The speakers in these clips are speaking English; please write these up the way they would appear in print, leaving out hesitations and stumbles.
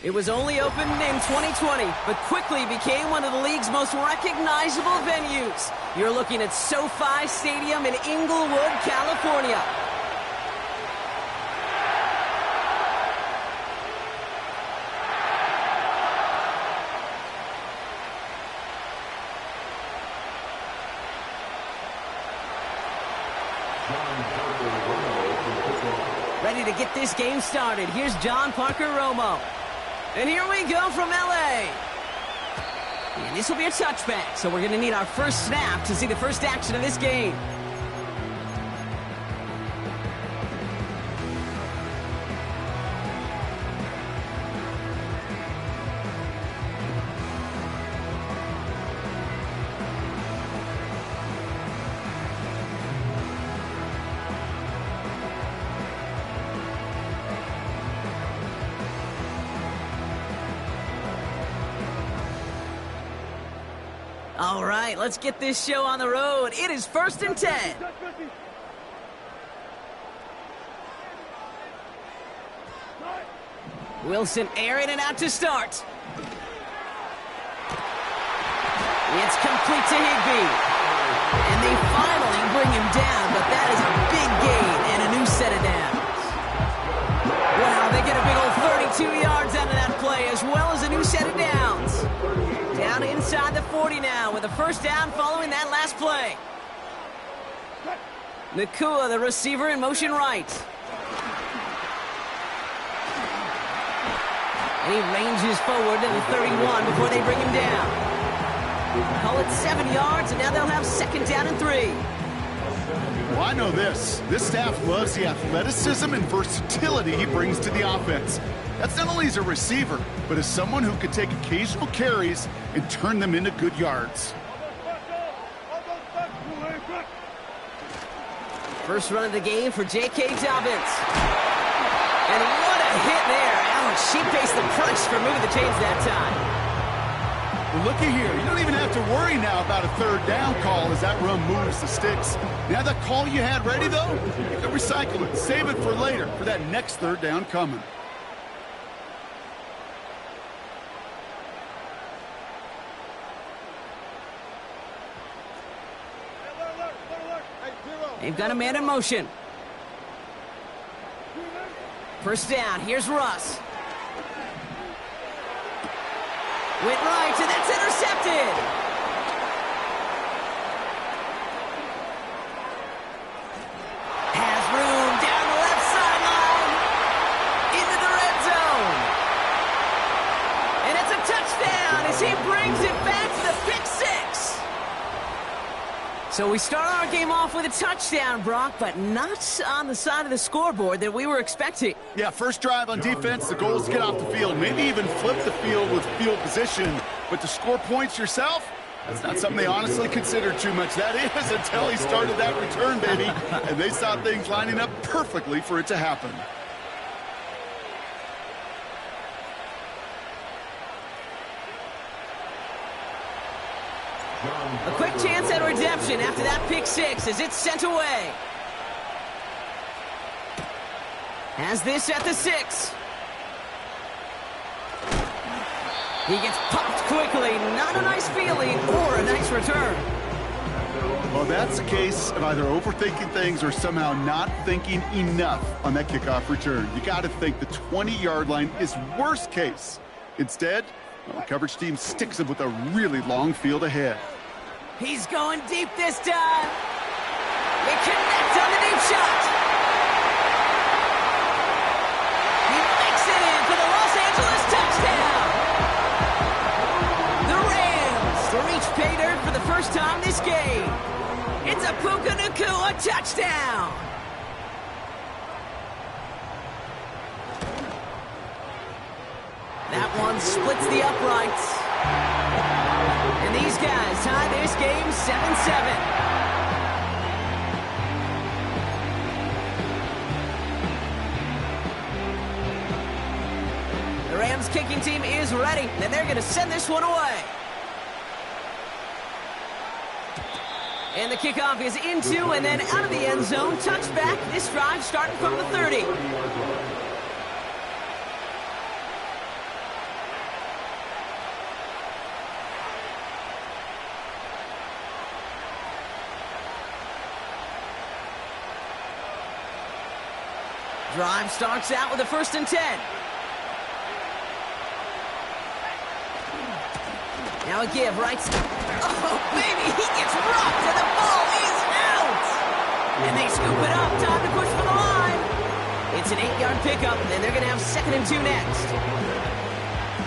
It was only opened in 2020, but quickly became one of the league's most recognizable venues. You're looking at SoFi Stadium in Inglewood, California. Ready to get this game started. Here's John Parker Romo. And here we go from LA. And this will be a touchback, so we're going to need our first snap to see the first action of this game. All right, let's get this show on the road. It is 1st and 10. Wilson airing it out to start. It's complete to Higbee. And they finally bring him down, but that is a big gain and a new set of downs. Wow, they get a big old 32 yards out of that play, as well as a new set of downs. Down inside the 40 now with a first down following that last play. Nacua, the receiver, in motion right. And he ranges forward to the 31 before they bring him down. Call it 7 yards, and now they'll have 2nd down and 3. Well, I know this. This staff loves the athleticism and versatility he brings to the offense. That's not only as a receiver, but as someone who can take occasional carries and turn them into good yards. First run of the game for J.K. Dobbins. And what a hit there. Ouch, she faced the crunch for moving the chains that time. Well, looky here. You don't even have to worry now about a 3rd down call as that run moves the sticks. Now that call you had ready, though, you can recycle it. Save it for later for that next 3rd down coming. They've got a man in motion. First down, here's Russ. Went right, and that's intercepted. Has room down the left sideline. Into the red zone. And it's a touchdown as he brings it back to the pick 6. So we start our game off with a touchdown, Brock, but not on the side of the scoreboard that we were expecting. Yeah, first drive on defense, the goal is to get off the field, maybe even flip the field with field position. But to score points yourself, that's not something they honestly considered too much. That is until he started that return, baby. And they saw things lining up perfectly for it to happen. A quick chance at redemption after that pick 6 as it's sent away. Has this at the 6. He gets popped quickly. Not a nice feeling or a nice return. Well, that's a case of either overthinking things or somehow not thinking enough on that kickoff return. You got to think the 20-yard line is worst case. Instead, well, the coverage team sticks him with a really long field ahead. He's going deep this time. He connects on the deep shot. He makes it in for the Los Angeles touchdown. first time this game. It's a Puka Nacua touchdown. That one splits the uprights. And these guys tie this game 7-7. The Rams kicking team is ready, and they're going to send this one away. And the kickoff is into and then out of the end zone. Touchback. This drive starting from the 30. Drive starts out with a 1st and 10. Now a give, right? Oh, baby, he gets rocked, and the ball is out! And they scoop it up, time to push for the line. It's an 8-yard pickup, and they're going to have 2nd and 2 next.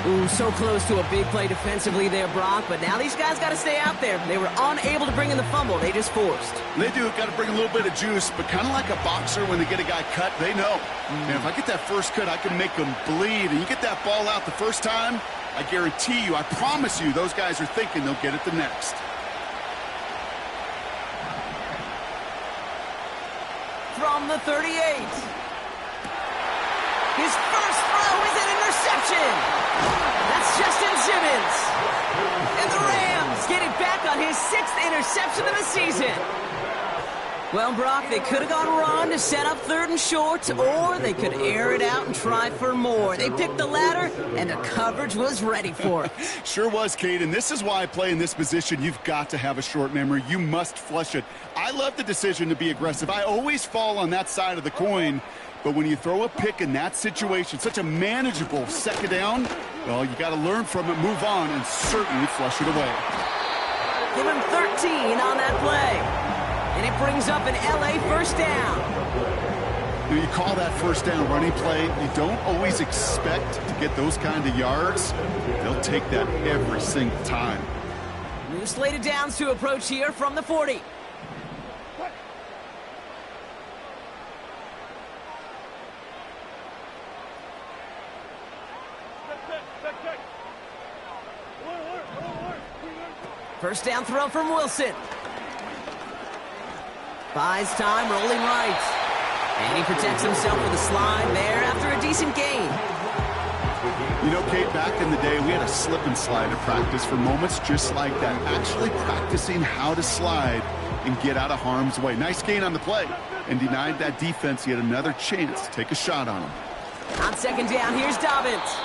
Ooh, so close to a big play defensively there, Brock, but now these guys got to stay out there. They were unable to bring in the fumble. They just forced. They do. Got to bring a little bit of juice, but kind of like a boxer when they get a guy cut, they know. Man, if I get that first cut, I can make them bleed. And you get that ball out the first time, I guarantee you, I promise you, those guys are thinking they'll get it the next. From the 38. His first throw is an interception. That's Justin Simmons. And the Rams get it back on his 6th interception of the season. Well, Brock, they could have gone run to set up 3rd and short, or they could air it out and try for more. They picked the latter, and the coverage was ready for it. Sure was, Kate, and this is why I play in this position. You've got to have a short memory. You must flush it. I love the decision to be aggressive. I always fall on that side of the coin. But when you throw a pick in that situation, such a manageable 2nd down, well, you got to learn from it, move on, and certainly flush it away. Give him 13 on that play. And it brings up an LA 1st down. You call that 1st down running play. You don't always expect to get those kind of yards. They'll take that every single time. New slated downs to approach here from the 40. First down throw from Wilson. Buys time, rolling right. And he protects himself with a slide there after a decent gain. You know, Kate, back in the day, we had a slip and slide at practice for moments just like that. Actually practicing how to slide and get out of harm's way. Nice gain on the play. And denied that defense yet another chance to take a shot on him. On 2nd down, here's Dobbins.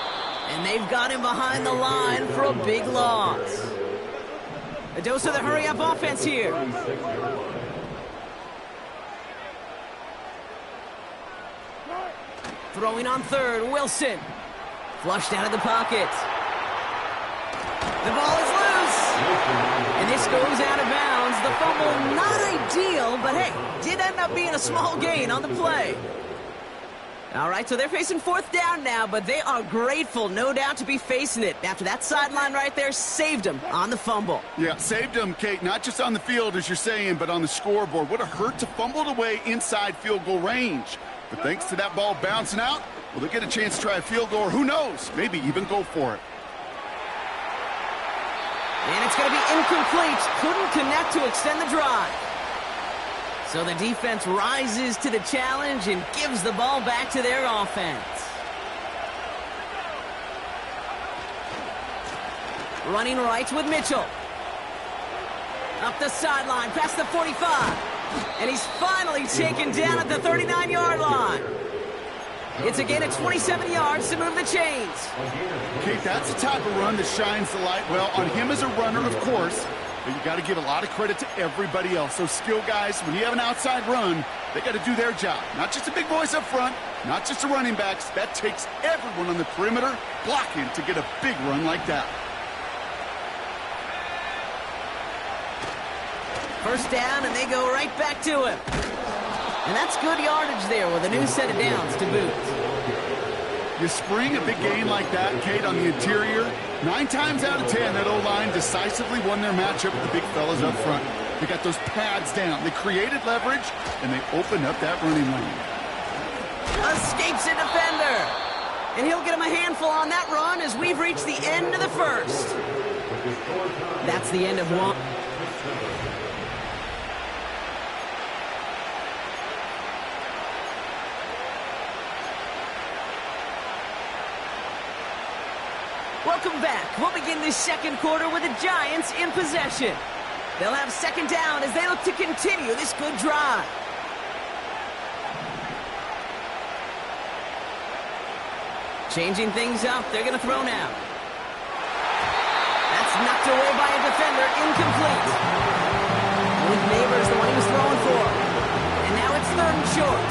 And they've got him behind the line for a big loss. A dose of the hurry-up offense here. Throwing on 3rd, Wilson. Flushed out of the pocket. The ball is loose. And this goes out of bounds. The fumble, not ideal, but hey, did end up being a small gain on the play. All right, so they're facing 4th down now, but they are grateful, no doubt, to be facing it. After that sideline right there saved them on the fumble. Yeah, saved them, Kate, not just on the field, as you're saying, but on the scoreboard. What a hurt to fumble it away inside field goal range. But thanks to that ball bouncing out, well, they'll get a chance to try a field goal, or who knows, maybe even go for it. And it's going to be incomplete. Couldn't connect to extend the drive. So the defense rises to the challenge and gives the ball back to their offense. Running right with Mitchell. Up the sideline, past the 45. And he's finally taken down at the 39-yard line. It's a gain of 27 yards to move the chains. Kate, that's the type of run that shines the light, well, on him as a runner, of course, but you got to give a lot of credit to everybody else. Those skill guys, when you have an outside run, they got to do their job. Not just the big boys up front, not just the running backs. That takes everyone on the perimeter blocking to get a big run like that. First down, and they go right back to him. And that's good yardage there with a new set of downs to boot. You spring a big game like that, Kate, on the interior, 9 times out of 10, that O-line decisively won their matchup with the big fellas up front. They got those pads down. They created leverage, and they opened up that running lane. Escapes a defender. And he'll get him a handful on that run as we've reached the end of the first. That's the end of one. Welcome back. We'll begin this second quarter with the Giants in possession. They'll have second down as they look to continue this good drive. Changing things up, they're going to throw now. That's knocked away by a defender, incomplete. With Neighbors, the one he was throwing for. And now it's 3rd and short.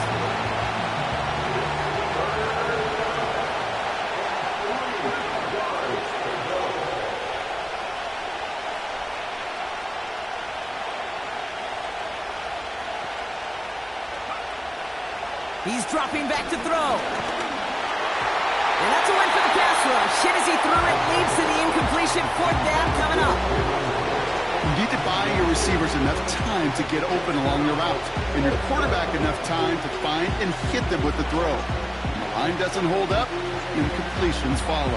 He's dropping back to throw. And that's a win for the pass rush. Hit as he threw it, leads to the incompletion. 4th down coming up. You need to buy your receivers enough time to get open along the route, and your quarterback enough time to find and hit them with the throw. When the line doesn't hold up, incompletions follow.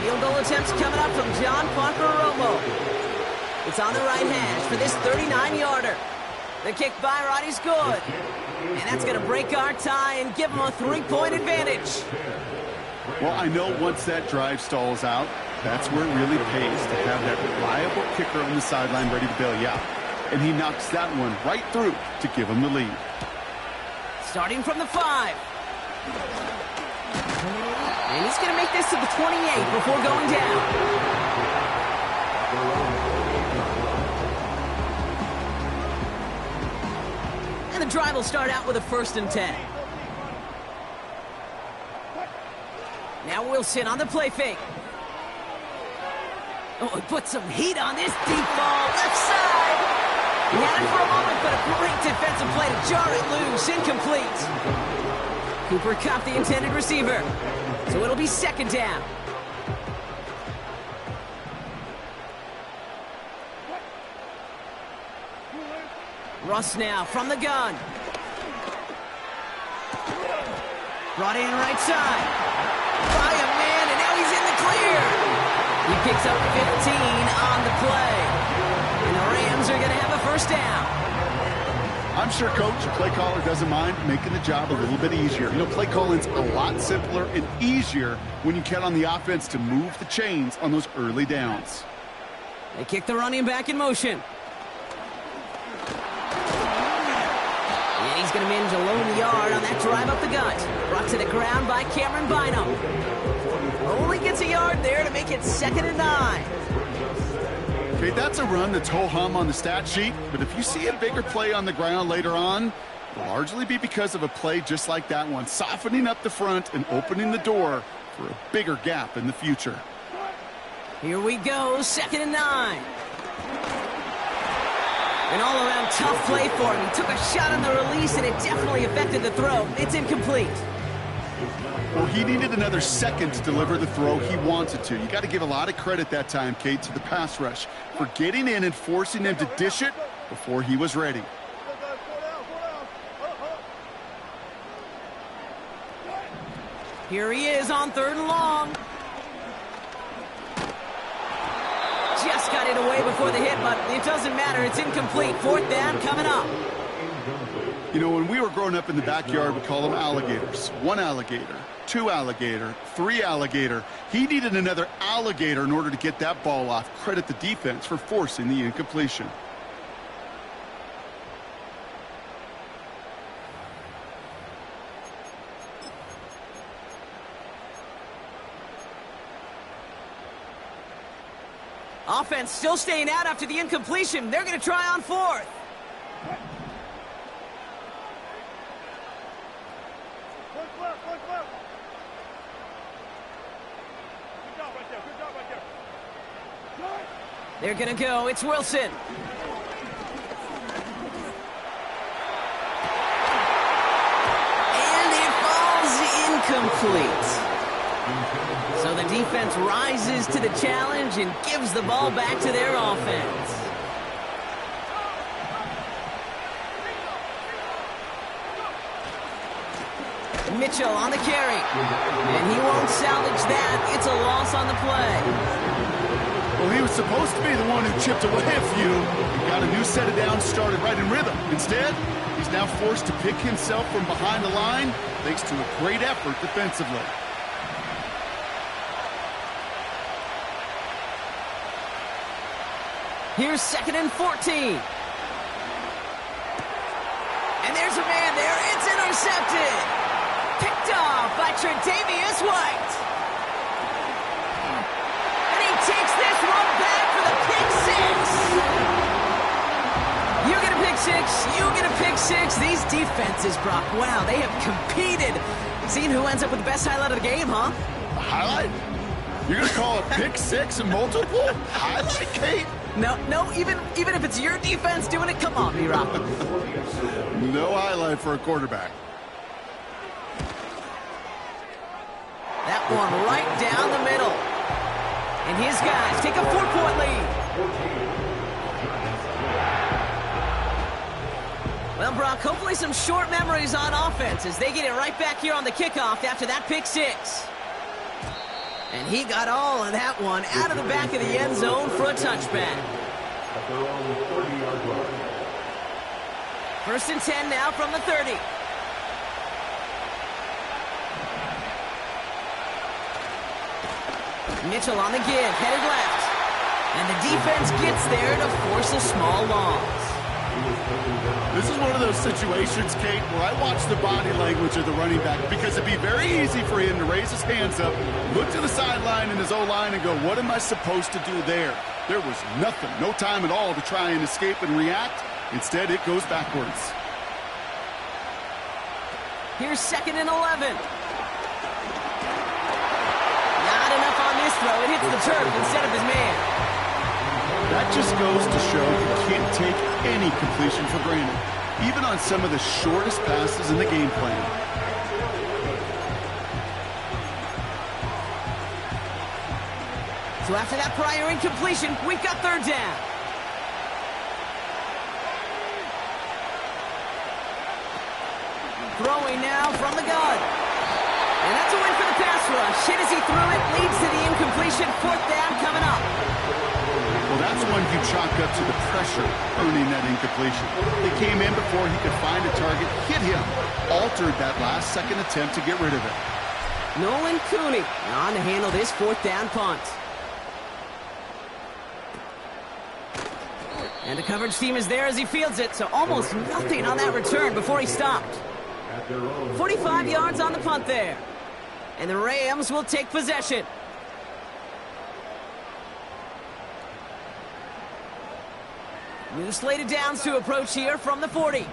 Field goal attempts coming up from John Romo. It's on the right hash for this 39-yarder. The kick by Roddy's good. And that's going to break our tie and give them a 3-point advantage. Well, I know once that drive stalls out, that's where it really pays to have that reliable kicker on the sideline ready to bail you out. And he knocks that one right through to give him the lead. Starting from the 5. And he's going to make this to the 28 before going down. The drive will start out with a 1st and 10. Now Wilson on the play fake. Oh, he put some heat on this deep ball. Left side. He had it for a moment, but a great defensive play to jar it loose. Incomplete. Cooper Kupp, the intended receiver. So it'll be 2nd down. Russ now from the gun. Brought in right side. By a man, and now he's in the clear. He picks up 15 on the play. And the Rams are going to have a 1st down. I'm sure, Coach, your play caller doesn't mind making the job a little bit easier. You know, play calling's a lot simpler and easier when you count on the offense to move the chains on those early downs. They kick the running back in motion. He's going to manage a lone yard on that drive up the gut. Brought to the ground by Cameron Bynum. Only gets a yard there to make it 2nd and 9. Okay, that's a run that's ho-hum on the stat sheet, but if you see a bigger play on the ground later on, it'll largely be because of a play just like that one, softening up the front and opening the door for a bigger gap in the future. Here we go, 2nd and 9. An all-around tough play for him. He took a shot on the release, and it definitely affected the throw. It's incomplete. Well, he needed another second to deliver the throw he wanted to. You got to give a lot of credit that time, Kate, to the pass rush for getting in and forcing him to dish it before he was ready. Here he is on 3rd and long. Just got it away before the hit, but it doesn't matter. It's incomplete. 4th down coming up. You know, when we were growing up in the backyard, we call them alligators. 1 alligator, 2 alligator, 3 alligator. He needed another alligator in order to get that ball off. Credit the defense for forcing the incompletion. Offense still staying out after the incompletion. They're going to try on 4th. They're going to go. It's Wilson. incomplete. So the defense rises to the challenge and gives the ball back to their offense. Mitchell on the carry. And he won't salvage that. It's a loss on the play. Well, he was supposed to be the one who chipped away a few and got a new set of downs started right in rhythm. Instead, he's now forced to pick himself from behind the line thanks to a great effort defensively. Here's 2nd and 14. And there's a man there. It's intercepted. Picked off by Tre'Davious White. And he takes this one back for the pick six. You get a pick six. You get a pick six. These defenses, Brock, wow, they have competed. Seeing who ends up with the best highlight of the game, huh? A highlight? You're going to call a pick six a multiple highlight, Kate? No, even if it's your defense doing it, come on, B-Rock. No highlight for a quarterback. That one right down the middle. And his guys take a 4-point lead. Well, Brock, hopefully some short memories on offense as they get it right back here on the kickoff after that pick six. And he got all of that one out of the back of the end zone for a touchback. 1st and 10 now from the 30. Mitchell on the give, headed left. And the defense gets there to force a small loss. This is one of those situations, Kate, where I watch the body language of the running back because it'd be very easy for him to raise his hands up, look to the sideline in his O-line and go, what am I supposed to do there? There was nothing, no time at all to try and escape and react. Instead, it goes backwards. Here's 2nd and 11. Not enough on this throw. It hits the turf instead of his man. That just goes to show you can't take any completion for granted, even on some of the shortest passes in the game plan. So after that prior incompletion, we've got 3rd down. Throwing now from the gun. And that's a win for the pass rush. Hit as he threw it, leads to the incompletion. 4th down coming up. Well, that's one you chalk up to the pressure earning that incompletion. They came in before he could find a target, hit him, altered that last-second attempt to get rid of it. Nolan Cooney on to handle this 4th down punt. And the coverage team is there as he fields it, so almost nothing on that return before he stopped. 45 yards on the punt there. And the Rams will take possession. New slated downs to approach here from the 40.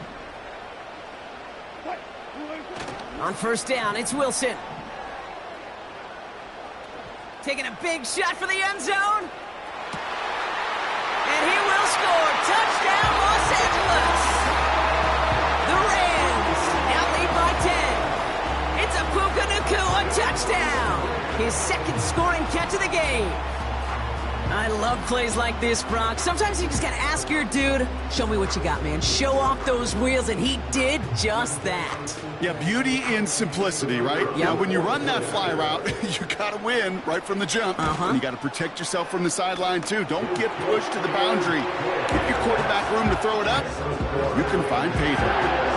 On 1st down, it's Wilson. Taking a big shot for the end zone. And he will score. Touchdown, Los Angeles. The Rams now lead by 10. It's a Puka Nacua touchdown. His 2nd scoring catch of the game. I love plays like this, Brock. Sometimes you just gotta ask your dude, show me what you got, man. Show off those wheels, and he did just that. Yeah, beauty in simplicity, right? Yep. Now, when you run that fly route, you gotta win right from the jump. And you gotta protect yourself from the sideline, too. Don't get pushed to the boundary. Give your quarterback room to throw it up. You can find pay dirt.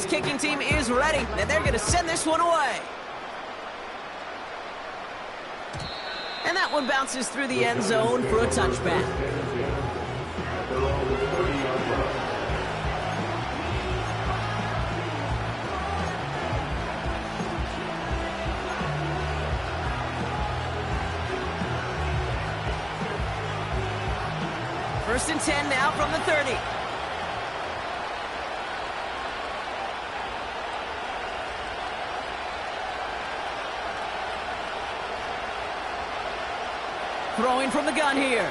Kicking team is ready, and they're going to send this one away. And that one bounces through the end zone for a touchback. First and 10 now from the 30. Throwing from the gun here.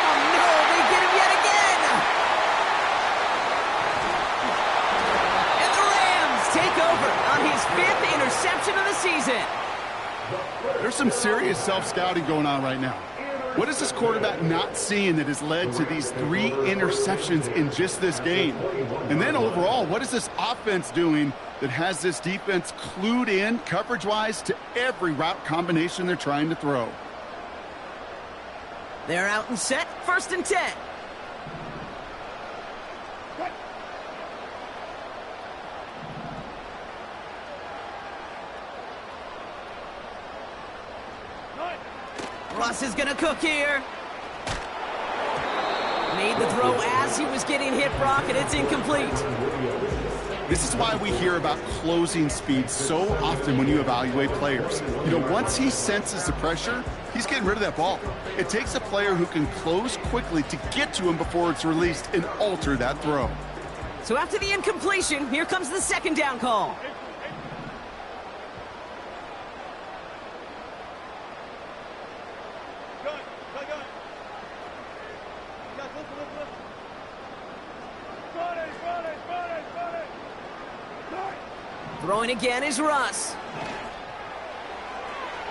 Oh, no, they get him yet again. And the Rams take over on his 5th interception of the season. There's some serious self-scouting going on right now. What is this quarterback not seeing that has led to these 3 interceptions in just this game? And then overall, what is this offense doing that has this defense clued in coverage-wise to every route combination they're trying to throw? They're out and set, 1st and 10. Russ is going to cook here. Made the throw as he was getting hit, Brock, and it's incomplete. This is why we hear about closing speed so often when you evaluate players. You know, once he senses the pressure, he's getting rid of that ball. It takes a player who can close quickly to get to him before it's released and alter that throw. So after the incompletion, here comes the 2nd down call. Throwing again is Russ.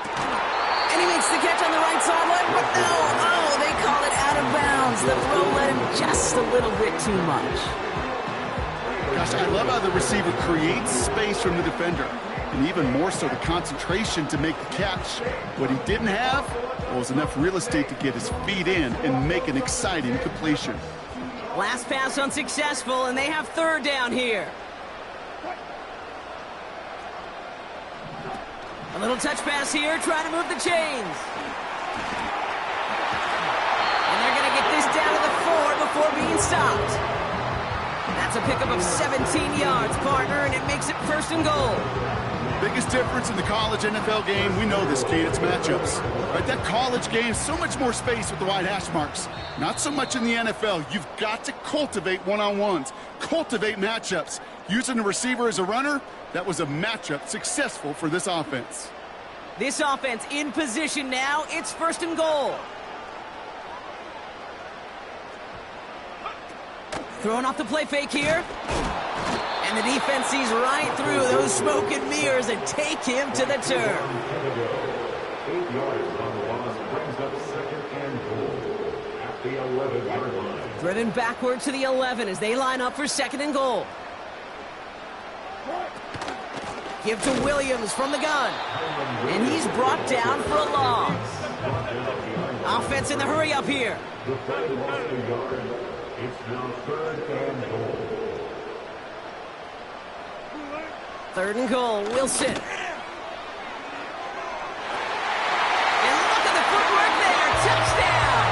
And he makes the catch on the right sideline, but no. Oh, they call it out of bounds. The throw led him just a little bit too much. Gosh, I love how the receiver creates space from the defender, and even more so the concentration to make the catch. What he didn't have was enough real estate to get his feet in and make an exciting completion. Last pass unsuccessful, and they have 3rd down here. A little touch pass here, trying to move the chains. And they're going to get this down to the 4 before being stopped. That's a pickup of 17 yards, partner, and it makes it 1st and goal. Biggest difference in the college NFL game, we know this, kid, it's matchups. Right, that college game, so much more space with the wide hash marks. Not so much in the NFL. You've got to cultivate one-on-ones, cultivate matchups. Using the receiver as a runner, that was a matchup successful for this offense. This offense in position now. It's 1st and goal. Throwing off the play fake here. And the defense sees right through those smoke and mirrors and take him to the turf. 8 yards on the loss, brings up 2nd and goal at the 11-yard line. Driven backward to the 11 as they line up for 2nd and goal. Give to Williams from the gun. And he's brought down for a loss. Offense in the hurry up here. The play lost a yard. It's now 3rd and goal. 3rd and goal, Wilson. And look at the footwork there, touchdown!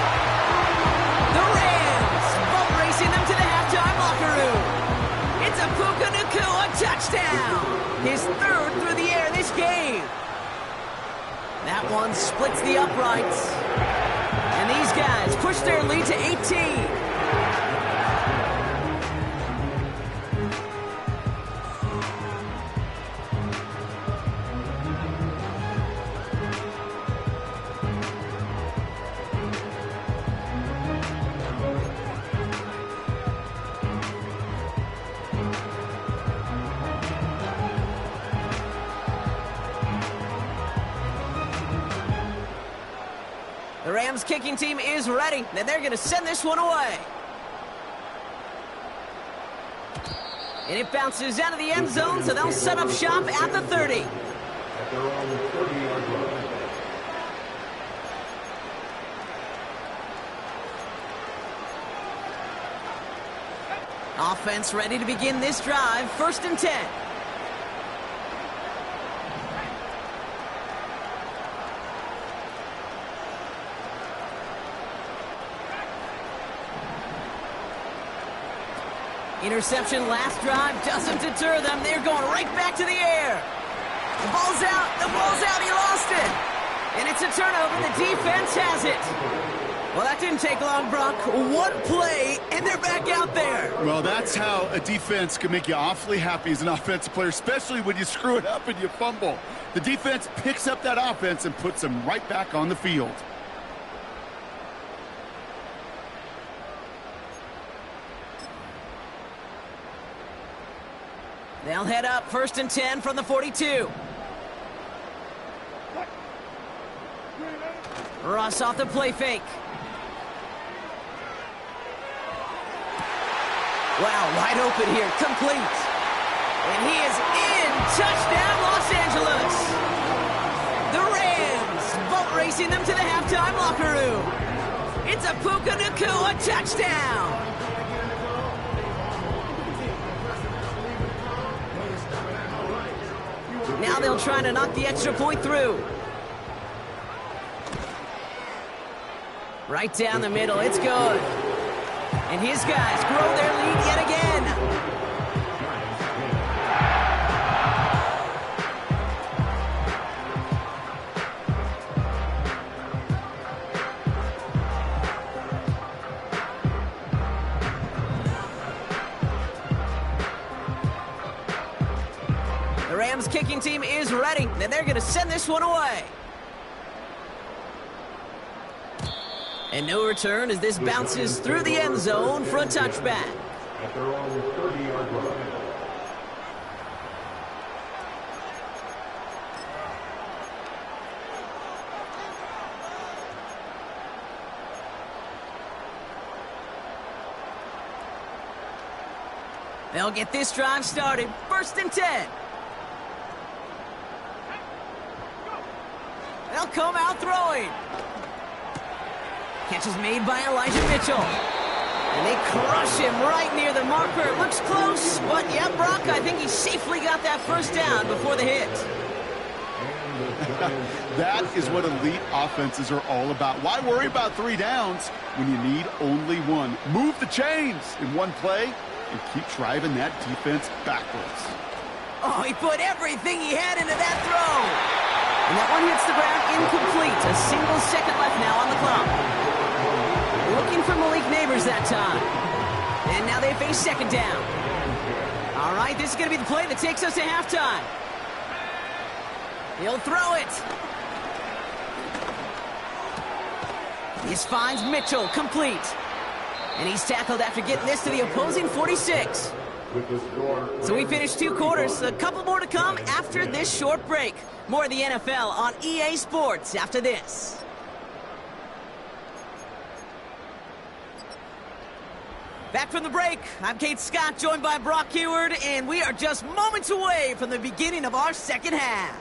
The Rams boat racing them to the halftime locker room. It's a Puka Nacua touchdown! His 3rd through the air this game. That one splits the uprights. And these guys push their lead to 18. The Rams kicking team is ready, and they're going to send this one away. And it bounces out of the end zone, so they'll set up shop at the 30. At their own 30-yard line. Offense ready to begin this drive, 1st and 10. Interception last drive doesn't deter them. They're going right back to the air. The ball's out. The ball's out. He lost it. And it's a turnover. The defense has it. Well, that didn't take long, Brock. One play, and they're back out there. Well, that's how a defense can make you awfully happy as an offensive player, especially when you screw it up and you fumble. The defense picks up that offense and puts them right back on the field. They'll head up 1st and 10 from the 42. Ross off the play fake. Wow, wide open here, complete. And he is in. Touchdown, Los Angeles. The Rams boat racing them to the halftime locker room. It's a Puka Nacua touchdown. Now they'll try to knock the extra point through. Right down the middle, it's good. And his guys grow their lead yet again. The Rams kicking team is ready, and they're going to send this one away. And no return as this bounces through the end zone for a touchback. At their own 30-yard line. They'll get this drive started. 1st and 10. They'll come out throwing. Catch is made by Elijah Mitchell. And they crush him right near the marker. Looks close, but yeah, Brock, I think he safely got that first down before the hit. That is what elite offenses are all about. Why worry about 3 downs when you need only one? Move the chains in one play and keep driving that defense backwards. Oh, he put everything he had into that throw. And that one hits the ground incomplete. A single second left now on the clock. Looking for Malik Neighbors that time. And now they face 2nd down. All right, this is going to be the play that takes us to halftime. He'll throw it. This finds Mitchell, complete. And he's tackled after getting this to the opposing 46. So we finished 2 quarters. A couple more to come after this short break. More of the NFL on EA Sports after this. Back from the break, I'm Kate Scott, joined by Brock Huard, and we are just moments away from the beginning of our second half.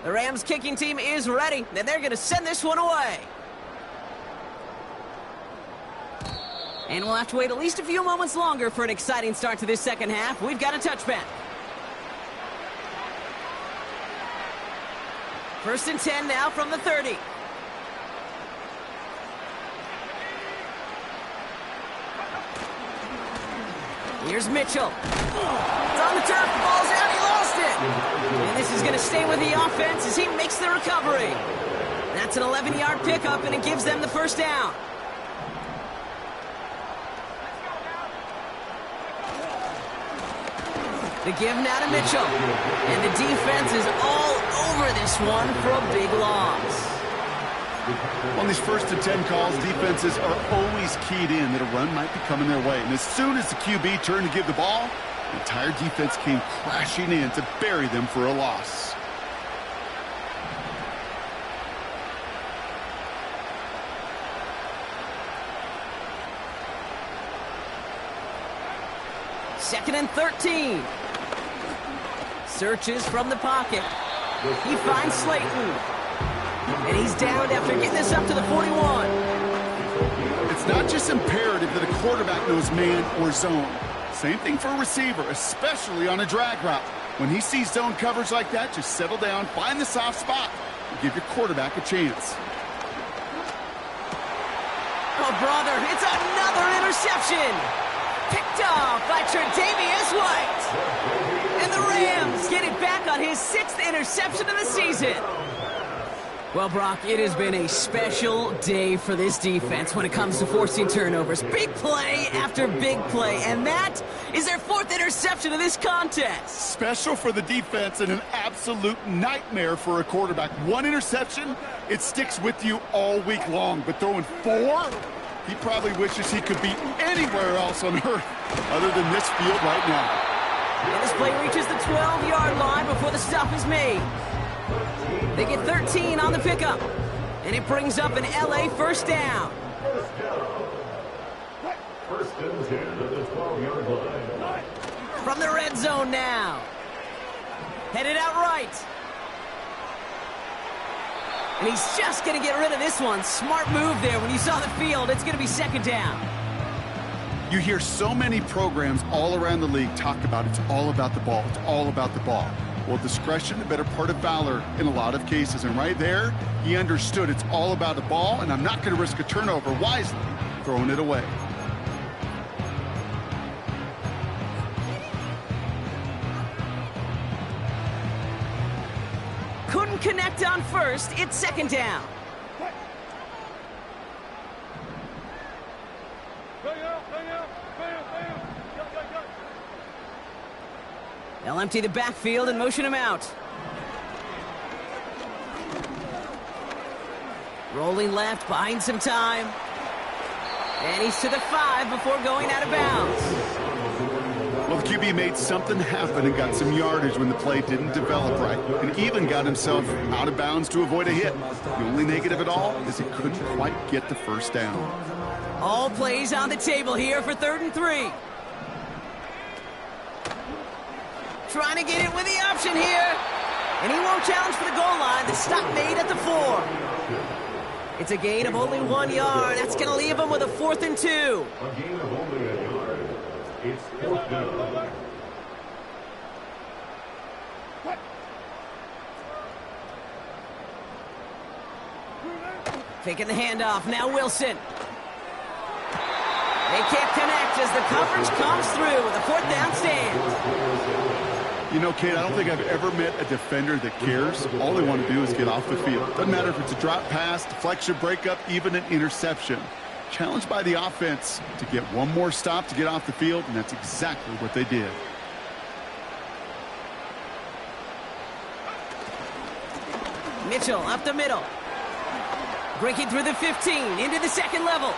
The Rams kicking team is ready, and they're going to send this one away. And we'll have to wait at least a few moments longer for an exciting start to this second half. We've got a touchback. 1st and 10 now from the 30. Here's Mitchell. It's on the turf, the ball's out, he lost it. And this is going to stay with the offense as he makes the recovery. That's an 11-yard pickup, and it gives them the first down. The give now to Mitchell. And the defense is all over this one for a big loss. On these 1st and 10 calls, defenses are always keyed in that a run might be coming their way. And as soon as the QB turned to give the ball, the entire defense came crashing in to bury them for a loss. Second and 13. Searches from the pocket. He finds Slayton. And he's down after getting this up to the 41. It's not just imperative that a quarterback knows man or zone. Same thing for a receiver, especially on a drag route. When he sees zone coverage like that, just settle down, find the soft spot, and give your quarterback a chance. Oh, brother, it's another interception. Picked off by Tre'Davious White. And the Rams get it back on his 6th interception of the season. Well, Brock, it has been a special day for this defense when it comes to forcing turnovers. Big play after big play, and that is their 4th interception of this contest. Special for the defense and an absolute nightmare for a quarterback. 1 interception, it sticks with you all week long, but throwing 4, he probably wishes he could be anywhere else on earth other than this field right now. And this play reaches the 12-yard line before the stop is made. They get 13 on the pickup, and it brings up an LA first down. First and 10 at the 12-yard line. From the red zone now. Headed out right. And he's just going to get rid of this one. Smart move there. When you saw the field, it's going to be 2nd down. You hear so many programs all around the league talk about it's all about the ball. It's all about the ball. Well, discretion, the better part of valor in a lot of cases. And right there, he understood it's all about the ball, and I'm not going to risk a turnover wisely, throwing it away. Couldn't connect on first. It's 2nd down. They'll empty the backfield and motion him out. Rolling left, buying some time. And he's to the 5 before going out of bounds. Well, the QB made something happen and got some yardage when the play didn't develop right, and even got himself out of bounds to avoid a hit. The only negative at all is he couldn't quite get the first down. All plays on the table here for 3rd and 3. Trying to get it with the option here. And he won't challenge for the goal line. The stop made at the 4. It's a gain of only 1 yard. That's going to leave him with a 4th and 2. A gain of only a yard. It's 4th down. Taking the handoff. Now Wilson. They can't connect as the coverage comes through with a 4th down stand. You know, Kate, I don't think I've ever met a defender that cares. All they want to do is get off the field. Doesn't matter if it's a drop pass, deflection, breakup, even an interception. Challenged by the offense to get one more stop to get off the field, and that's exactly what they did. Mitchell up the middle. Breaking through the 15, into the 2nd level.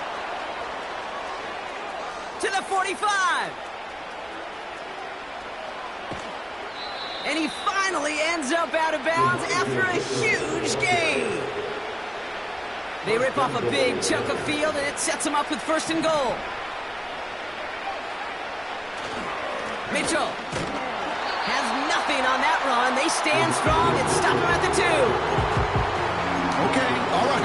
To the 45. And he finally ends up out of bounds after a huge gain. They rip off a big chunk of field, and it sets them up with 1st and goal. Mitchell has nothing on that run. They stand strong and stop him at the 2. Okay, all right.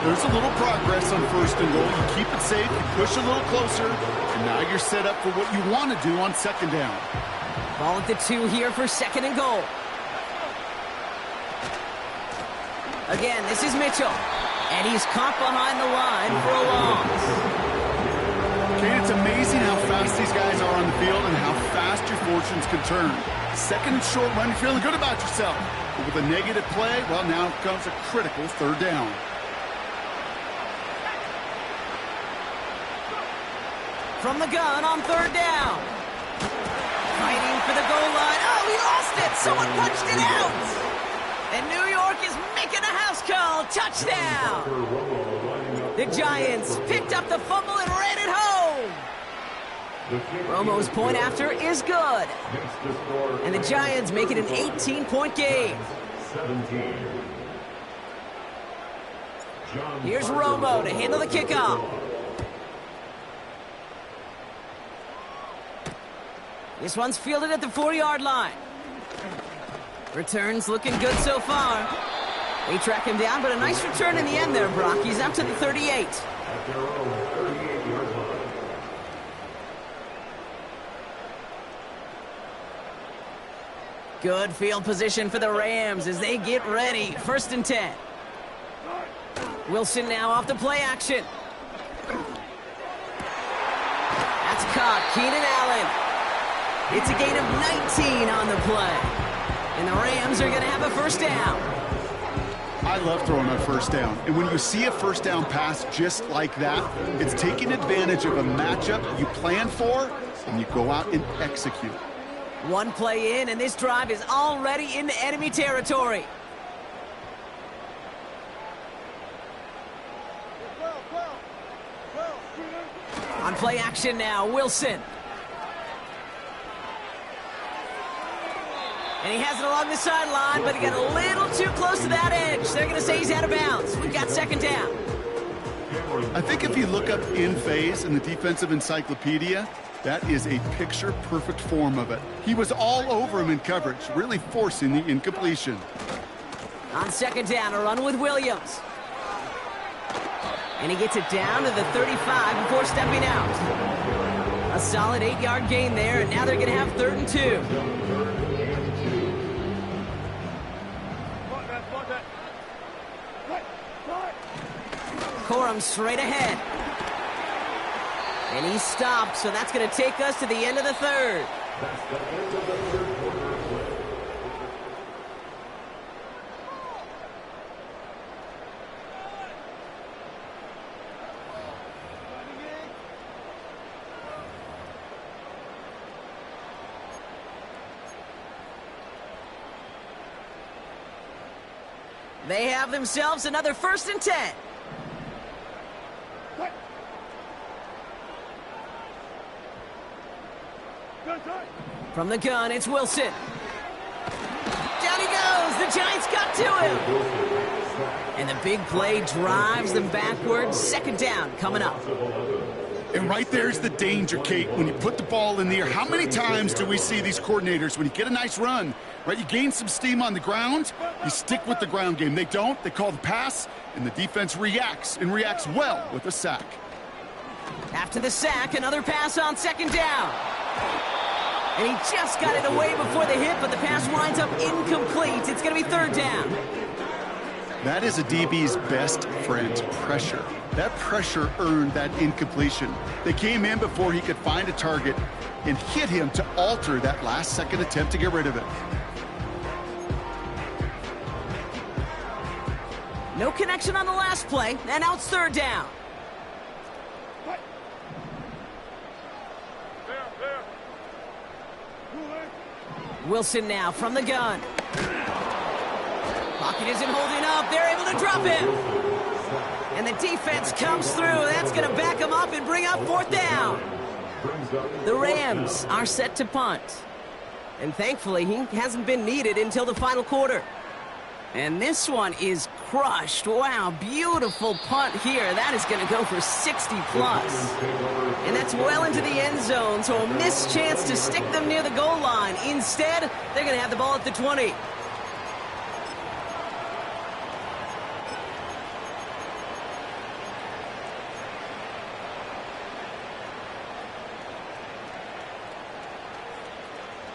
There's a little progress on 1st and goal. You keep it safe, you push a little closer, and now you're set up for what you want to do on 2nd down. Ball at the 2 here for 2nd and goal. Again, this is Mitchell. And he's caught behind the line for a loss. Kate, it's amazing how fast these guys are on the field and how fast your fortunes can turn. 2nd and short run, you're feeling good about yourself. But with a negative play, well, now comes a critical 3rd down. From the gun on 3rd down. Fighting for the goal line. Oh, he lost it. Someone punched it out. And New York is making a house call. Touchdown. The Giants picked up the fumble and ran it home. Romo's point after is good. And the Giants make it an 18-point game. Here's Romo to handle the kickoff. This one's fielded at the 4-yard line. Returns looking good so far. They track him down, but a nice return in the end there, Brock. He's out to the 38. At their own 38-yard line. Good field position for the Rams as they get ready. 1st and 10. Wilson now off the play action. That's caught. Keenan Allen. It's a gain of 19 on the play. And the Rams are going to have a 1st down. I love throwing on first down. And when you see a first down pass just like that, it's taking advantage of a matchup you plan for, and you go out and execute. One play in, and this drive is already into enemy territory. On play action now, Wilson. And he has it along the sideline, but he got a little too close to that edge. They're going to say he's out of bounds. We've got second down. I think if you look up in phase in the defensive encyclopedia, that is a picture-perfect form of it. He was all over him in coverage, really forcing the incompletion. On second down, a run with Williams. And he gets it down to the 35 before stepping out. A solid 8-yard gain there, and now they're going to have 3rd and 2. Corum straight ahead. And he stopped, so that's going to take us to the end of the 3rd. That's the end of the 3rd quarter. They have themselves another 1st and 10. From the gun, it's Wilson. Down he goes. The Giants got to him. And the big play drives them backwards. Second down coming up. And right there's the danger, Kate, when you put the ball in the air. How many times do we see these coordinators, when you get a nice run, right, you gain some steam on the ground, you stick with the ground game. They don't. They call the pass, and the defense reacts, and reacts well with a sack. After the sack, another pass on second down. And he just got it away before the hit, but the pass winds up incomplete. It's going to be 3rd down. That is a DB's best friend, pressure. That pressure earned that incompletion. They came in before he could find a target and hit him to alter that last-second attempt to get rid of it. No connection on the last play, and now it's 3rd down. Wilson now from the gun. Pocket isn't holding up. They're able to drop him. And the defense comes through. That's going to back him up and bring up 4th down. The Rams are set to punt. And thankfully, he hasn't been needed until the final quarter. And this one is crushed. Wow, beautiful punt here. That is going to go for 60+. And that's well into the end zone, so a missed chance to stick them near the goal line. Instead, they're going to have the ball at the 20.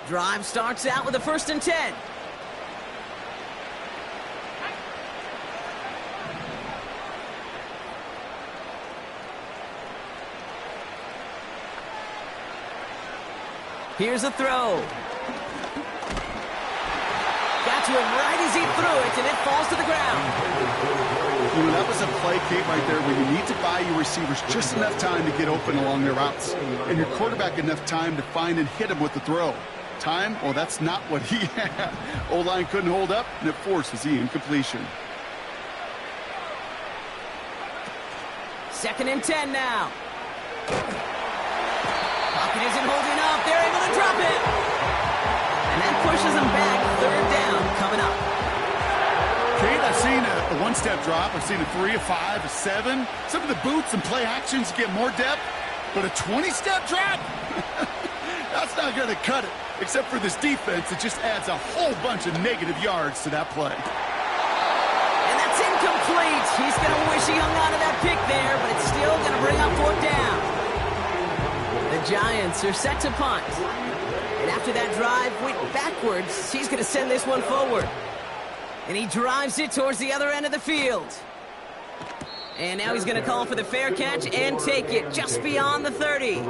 Drive starts out with a 1st and 10. Here's a throw. Got to him right as he threw it, and it falls to the ground. You know, that was a play, Kate, right there where you need to buy your receivers just enough time to get open along their routes, and your quarterback enough time to find and hit him with the throw. Time? Well, that's not what he had. O-line couldn't hold up, and it forces the incompletion. 2nd and 10 now. Pocket isn't holding up. They're able to drop it. And that pushes them back. 3rd down coming up. Kate, I've seen a one-step drop. I've seen a 3, a 5, a 7. Some of the boots and play actions get more depth, but a 20-step drop? That's not going to cut it. Except for this defense, it just adds a whole bunch of negative yards to that play. And that's incomplete. He's going to wish he hung on to that pick there, but it's still going to bring up 4th down. The Giants are set to punt. And after that drive went backwards, he's going to send this one forward. And he drives it towards the other end of the field. And now he's going to call for the fair catch and take it just beyond the 30.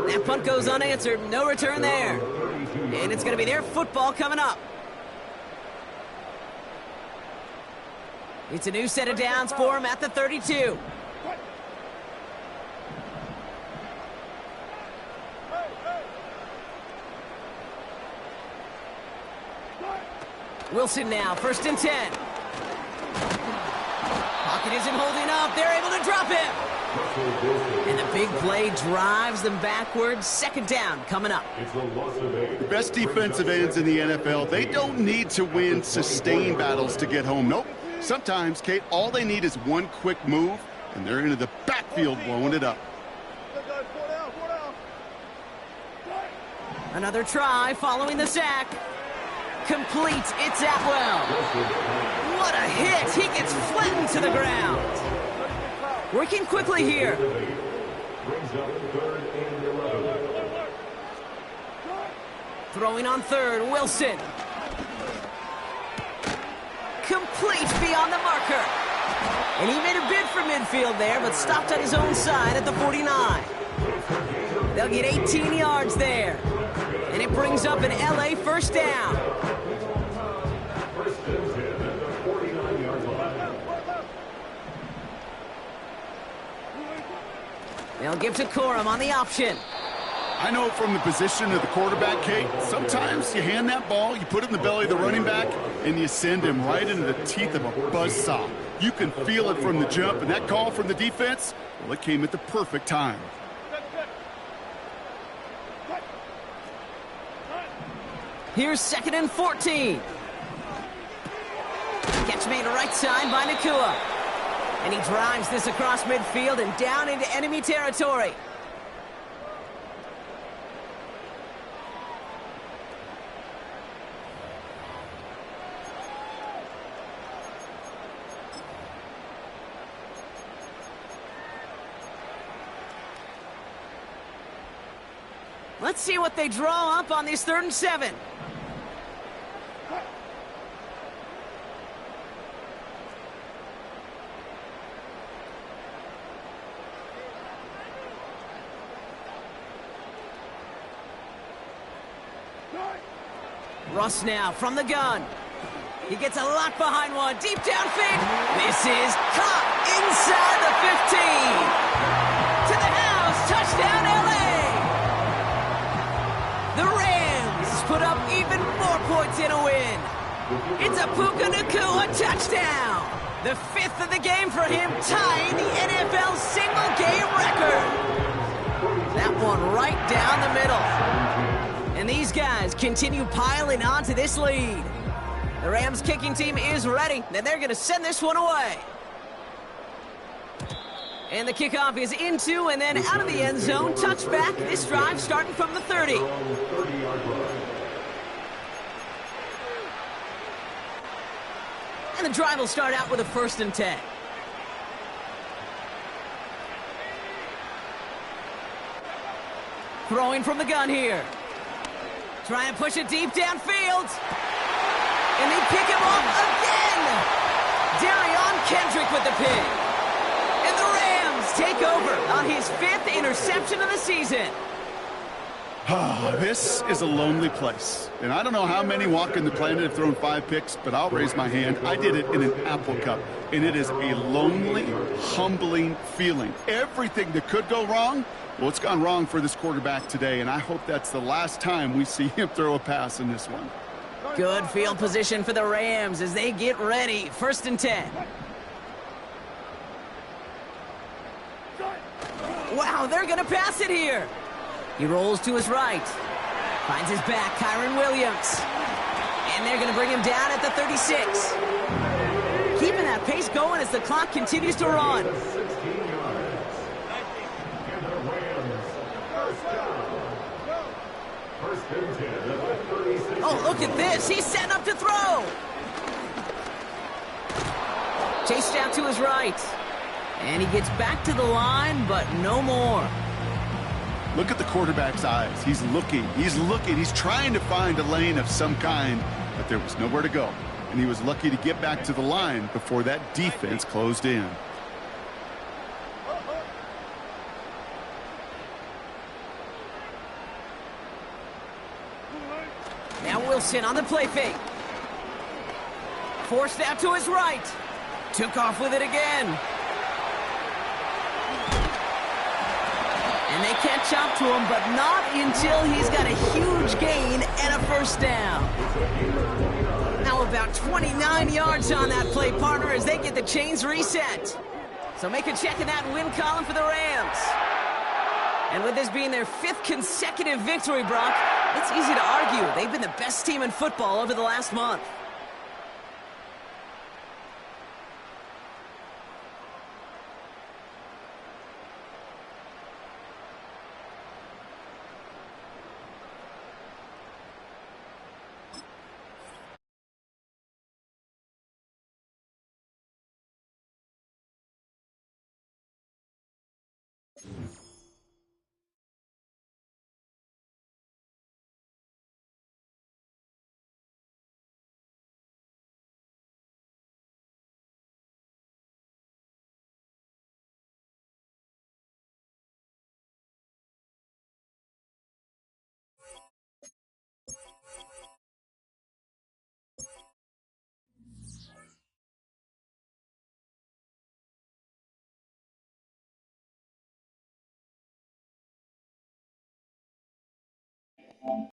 That punt goes unanswered. No return there. And it's going to be their football coming up. It's a new set of downs for him at the 32. Wilson now, 1st and 10. Pocket isn't holding up. They're able to drop him. And the big play drives them backwards. 2nd down coming up. The best defensive ends in the NFL, they don't need to win sustained battles to get home. Nope. Sometimes, Kate, all they need is one quick move, and they're into the backfield blowing it up. Another try following the sack. Complete. It's Atwell. What a hit. He gets flattened to the ground. Working quickly here. Throwing on 3rd, Wilson. Complete beyond the marker. And he made a bid for midfield there, but stopped on his own side at the 49. They'll get 18 yards there. And it brings up an LA 1st down. They'll give to Corum on the option. I know from the position of the quarterback, Kate, sometimes you hand that ball, you put it in the belly of the running back, and you send him right into the teeth of a buzzsaw. You can feel it from the jump, and that call from the defense, well, it came at the perfect time. Here's 2nd and 14. Catch made right side by Nacua. And he drives this across midfield and down into enemy territory. Let's see what they draw up on this 3rd and 7. Russ now from the gun. He gets a lot behind one. Deep downfield. This is caught inside the 15. To the house. Touchdown, LA. The Rams put up even more points in a win. It's a Puka Nacua touchdown. The 5th of the game for him, tying the NFL single-game record. That one right down the middle. And these guys continue piling onto this lead. The Rams kicking team is ready, and they're going to send this one away. And the kickoff is into and then out of the end zone. Touchback. This drive starting from the 30. And the drive will start out with a 1st and 10. Throwing from the gun here. Try and push it deep downfield. And they pick him off again. Darion Kendrick with the pick. And the Rams take over on his 5th interception of the season. This is a lonely place. And I don't know how many walking the planet have thrown 5 picks, but I'll raise my hand. I did it in an Apple Cup. And it is a lonely, humbling feeling. Everything that could go wrong, well, it's gone wrong for this quarterback today, and I hope that's the last time we see him throw a pass in this one. Good field position for the Rams as they get ready. 1st and 10. Wow, they're going to pass it here. He rolls to his right. Finds his back, Kyren Williams. And they're going to bring him down at the 36. Keeping that pace going as the clock continues to run. Oh, look at this. He's setting up to throw. Chased out to his right. And he gets back to the line, but no more. Look at the quarterback's eyes. He's looking. He's trying to find a lane of some kind, but there was nowhere to go. And he was lucky to get back to the line before that defense closed in. Now Wilson on the play fake. Forced out to his right. Took off with it again. And they catch up to him, but not until he's got a huge gain and a first down. Now about 29 yards on that play, partner, as they get the chains reset. So make a check in that win column for the Rams. And with this being their 5th consecutive victory, Brock, it's easy to argue they've been the best team in football over the last month.